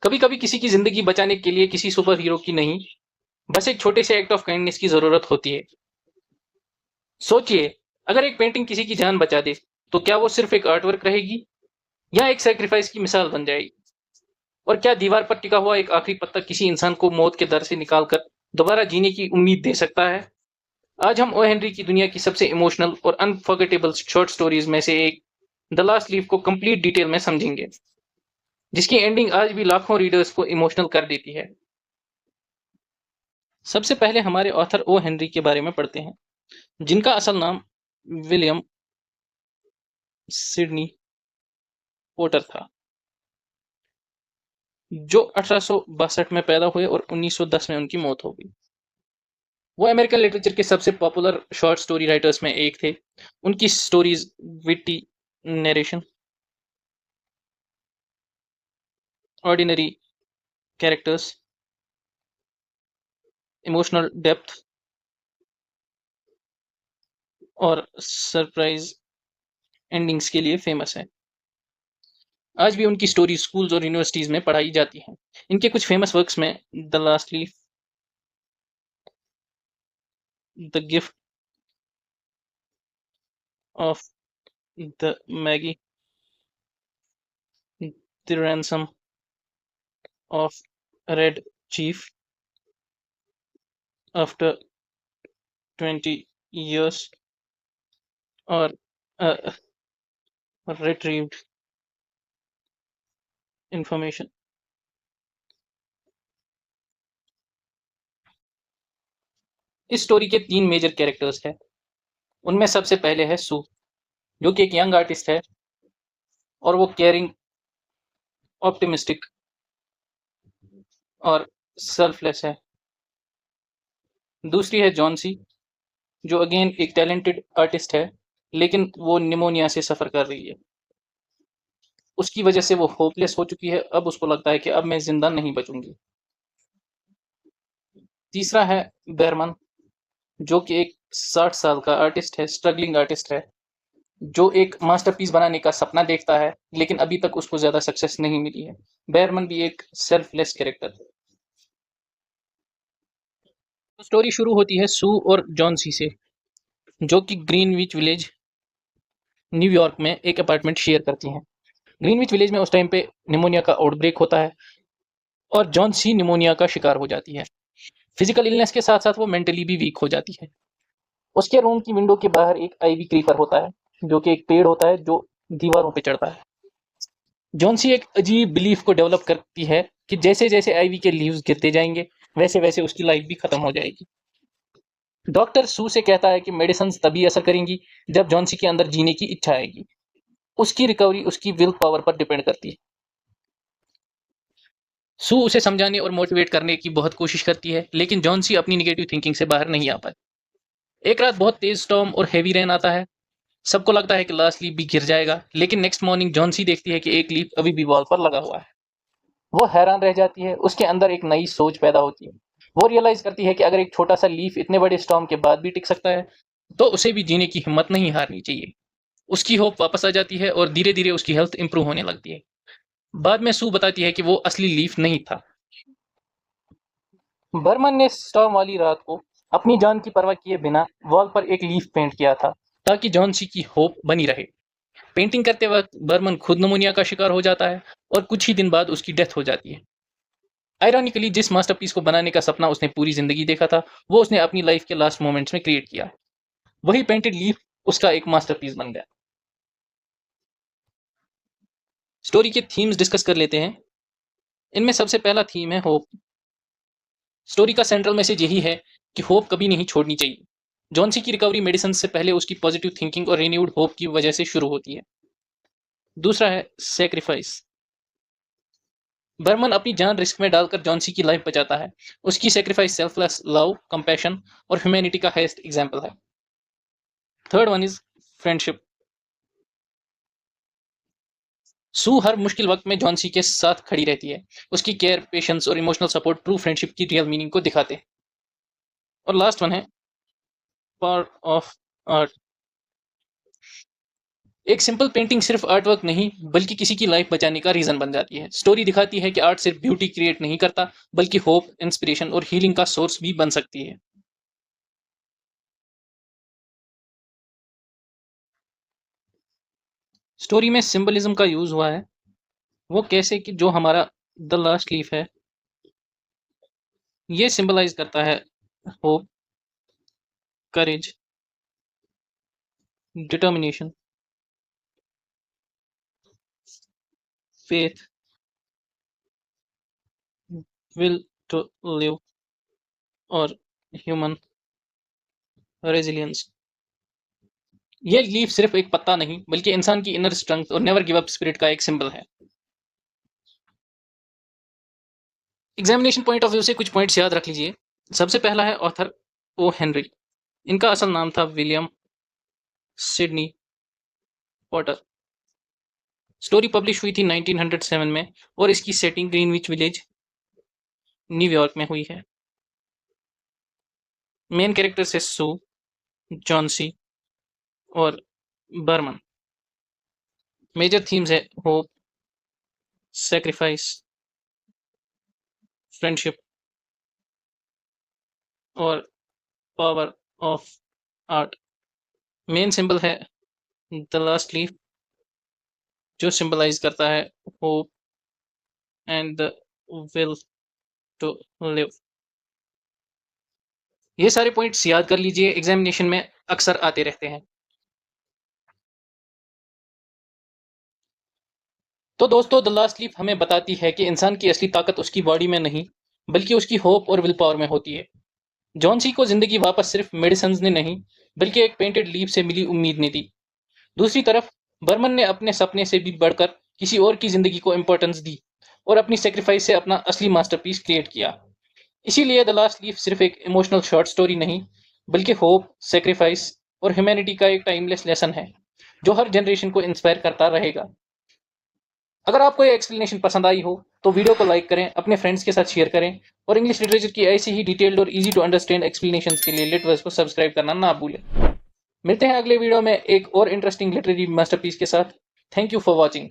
कभी कभी किसी की जिंदगी बचाने के लिए किसी सुपर हीरो की नहीं, बस एक छोटे से एक्ट ऑफ काइंडनेस की जरूरत होती है। सोचिए, अगर एक पेंटिंग किसी की जान बचा दे, तो क्या वो सिर्फ एक आर्टवर्क रहेगी या एक सैक्रिफाइस की मिसाल बन जाएगी? और क्या दीवार पर टिका हुआ एक आखिरी पत्ता किसी इंसान को मौत के दर से निकालकर दोबारा जीने की उम्मीद दे सकता है? आज हम ओ हेनरी की दुनिया की सबसे इमोशनल और अनफॉरगेटेबल शॉर्ट स्टोरीज में से एक, द लास्ट लीफ को कंप्लीट डिटेल में समझेंगे, जिसकी एंडिंग आज भी लाखों रीडर्स को इमोशनल कर देती है। सबसे पहले हमारे ऑथर ओ हेनरी के बारे में पढ़ते हैं, जिनका असल नाम विलियम सिडनी पोर्टर था, जो 1862 में पैदा हुए और 1910 में उनकी मौत हो गई। वो अमेरिकन लिटरेचर के सबसे पॉपुलर शॉर्ट स्टोरी राइटर्स में एक थे। उनकी stories witty narration, ordinary characters, emotional depth और सरप्राइज एंडिंग्स के लिए फेमस है। आज भी उनकी स्टोरी स्कूल्स और यूनिवर्सिटीज में पढ़ाई जाती हैं। इनके कुछ फेमस वर्क्स में the last leaf, the gift of the Maggi, the ransom of red chief after 20 years और retrieved information। इस स्टोरी के 3 मेजर कैरेक्टर्स हैं। उनमें सबसे पहले है सू, जो कि एक यंग आर्टिस्ट है और वो केयरिंग, ऑप्टिमिस्टिक और सेल्फलेस है। दूसरी है जॉन सी, जो अगेन एक टैलेंटेड आर्टिस्ट है, लेकिन वो निमोनिया से सफर कर रही है। उसकी वजह से वो होपलेस हो चुकी है। अब उसको लगता है कि अब मैं जिंदा नहीं बचूंगी। तीसरा है बेरमन, जो कि एक 60 साल का आर्टिस्ट है, स्ट्रगलिंग आर्टिस्ट है, जो एक मास्टरपीस बनाने का सपना देखता है, लेकिन अभी तक उसको ज्यादा सक्सेस नहीं मिली है। बेरमन भी एक सेल्फलेस कैरेक्टर है। तो स्टोरी शुरू होती है सू और जॉन सी से, जो कि ग्रीनविच विलेज, न्यूयॉर्क में एक अपार्टमेंट शेयर करती हैं। ग्रीनविच विलेज में उस टाइम पे निमोनिया का आउटब्रेक होता है और जॉन सी निमोनिया का शिकार हो जाती है। फिजिकल इलनेस के साथ साथ वो मेंटली भी वीक हो जाती है। उसके रूम की विंडो के बाहर एक आईवी क्रीपर होता है, जो कि एक पेड़ होता है जो दीवारों पे चढ़ता है। जॉन सी एक अजीब बिलीफ को डेवलप करती है कि जैसे जैसे आईवी के लीव्स गिरते जाएंगे, वैसे वैसे उसकी लाइफ भी खत्म हो जाएगी। डॉक्टर सू से कहता है कि मेडिसिन तभी असर करेंगी जब जॉन सी के अंदर जीने की इच्छा आएगी। उसकी रिकवरी उसकी विल पावर पर डिपेंड करती है। सू उसे समझाने और मोटिवेट करने की बहुत कोशिश करती है, लेकिन जॉन सी अपनी निगेटिव थिंकिंग से बाहर नहीं आ पाती। एक रात बहुत तेज स्टॉर्म और हेवी रेन आता है। सबको लगता है कि लास्ट लीफ भी गिर जाएगा, लेकिन नेक्स्ट मॉर्निंग जॉन सी देखती है कि एक लीफ अभी भी वॉल पर लगा हुआ है। वो हैरान रह जाती है। उसके अंदर एक नई सोच पैदा होती है। वो रियलाइज करती है कि अगर एक छोटा सा लीफ इतने बड़े स्टॉर्म के बाद भी टिक सकता है, तो उसे भी जीने की हिम्मत नहीं हारनी चाहिए। उसकी होप वापस आ जाती है और धीरे धीरे उसकी हेल्थ इंप्रूव होने लगती है। बाद में सू बताती है कि वो असली लीफ नहीं था। बर्मन ने स्टॉर्म वाली रात को अपनी जान की परवाह किए बिना वॉल पर एक लीफ पेंट किया था, ताकि जॉन सी की होप बनी रहे। पेंटिंग करते वक्त बर्मन खुद निमोनिया का शिकार हो जाता है और कुछ ही दिन बाद उसकी डेथ हो जाती है। आयरॉनिकली, जिस मास्टरपीस को बनाने का सपना उसने पूरी जिंदगी देखा था, वो उसने अपनी लाइफ के लास्ट मोमेंट्स में क्रिएट किया। वही पेंटेड लीफ उसका एक मास्टरपीस बन गया। स्टोरी के थीम्स डिस्कस कर लेते हैं। इनमें सबसे पहला थीम है होप। स्टोरी का सेंट्रल मैसेज यही है कि होप कभी नहीं छोड़नी चाहिए। जॉन सी की रिकवरी मेडिसिन से पहले उसकी पॉजिटिव थिंकिंग और रिन्यूड होप की वजह से शुरू होती है। दूसरा है सेक्रीफाइस। बर्मन अपनी जान रिस्क में डालकर जॉन सी की लाइफ बचाता है। उसकी सेक्रीफाइस सेल्फलेस लव, कंपैशन और ह्यूमैनिटी का हाईएस्ट एग्जांपल है। Third one is friendship. सू हर मुश्किल वक्त में जॉन सी के साथ खड़ी रहती है। उसकी केयर, पेशेंस और इमोशनल सपोर्ट ट्रू फ्रेंडशिप की रियल मीनिंग को दिखाते हैं। और लास्ट वन है पार्ट ऑफ आर्ट। एक सिंपल पेंटिंग सिर्फ आर्ट वर्क नहीं बल्कि किसी की लाइफ बचाने का रीजन बन जाती है। स्टोरी दिखाती है कि आर्ट सिर्फ ब्यूटी क्रिएट नहीं करता बल्कि होप, इंस्पिरेशन और हीलिंग का सोर्स भी बन सकती है। स्टोरी में सिंबलिज्म का यूज हुआ है। वो कैसे कि जो हमारा द लास्ट लीफ है, ये सिंबलाइज करता है hope, courage, determination, faith, will to live और ह्यूमन रेजिलियंस। ये लीफ सिर्फ एक पत्ता नहीं बल्कि इंसान की इनर स्ट्रेंथ और नेवर गिव अप स्पिरिट का एक सिंबल है। एग्जामिनेशन पॉइंट ऑफ व्यू से कुछ पॉइंट्स याद रख लीजिए। सबसे पहला है ऑथर ओ हेनरी। इनका असल नाम था William Sydney Potter. Story publish हुई थी 1907 में और इसकी सेटिंग ग्रीनविच विलेज, न्यूयॉर्क में हुई है। मेन कैरेक्टर्स है सू, जॉनसी और बर्मन। मेजर थीम्स है होप, सेक्रीफाइस, फ्रेंडशिप और power of art. Main symbol है द लास्ट लीफ जो सिंबलाइज करता है hope and the will to live. ये सारे पॉइंट्स याद कर लीजिए, एग्जामिनेशन में अक्सर आते रहते हैं। तो दोस्तों, द लास्ट लीफ हमें बताती है कि इंसान की असली ताकत उसकी बॉडी में नहीं बल्कि उसकी होप और विल पावर में होती है। जॉन सी को जिंदगी वापस सिर्फ मेडिसिन ने नहीं बल्कि एक पेंटेड लीफ से मिली उम्मीद ने दी। दूसरी तरफ बर्मन ने अपने सपने से भी बढ़कर किसी और की जिंदगी को इंपॉर्टेंस दी और अपनी सेक्रीफाइस से अपना असली मास्टरपीस क्रिएट किया। इसीलिए द लास्ट लीफ सिर्फ एक इमोशनल शॉर्ट स्टोरी नहीं बल्कि होप, सेक्रीफाइस और ह्यूमैनिटी का एक टाइमलेस लेसन है जो हर जनरेशन को इंस्पायर करता रहेगा। अगर आपको ये एक्सप्लेनेशन पसंद आई हो तो वीडियो को लाइक करें, अपने फ्रेंड्स के साथ शेयर करें और इंग्लिश लिटरेचर की ऐसी ही डिटेल्ड और इजी टू अंडरस्टैंड एक्सप्लेनेशंस के लिए लिटवर्स को सब्सक्राइब करना ना भूलें। मिलते हैं अगले वीडियो में एक और इंटरेस्टिंग लिटरेरी मास्टरपीस के साथ। Thank you for watching.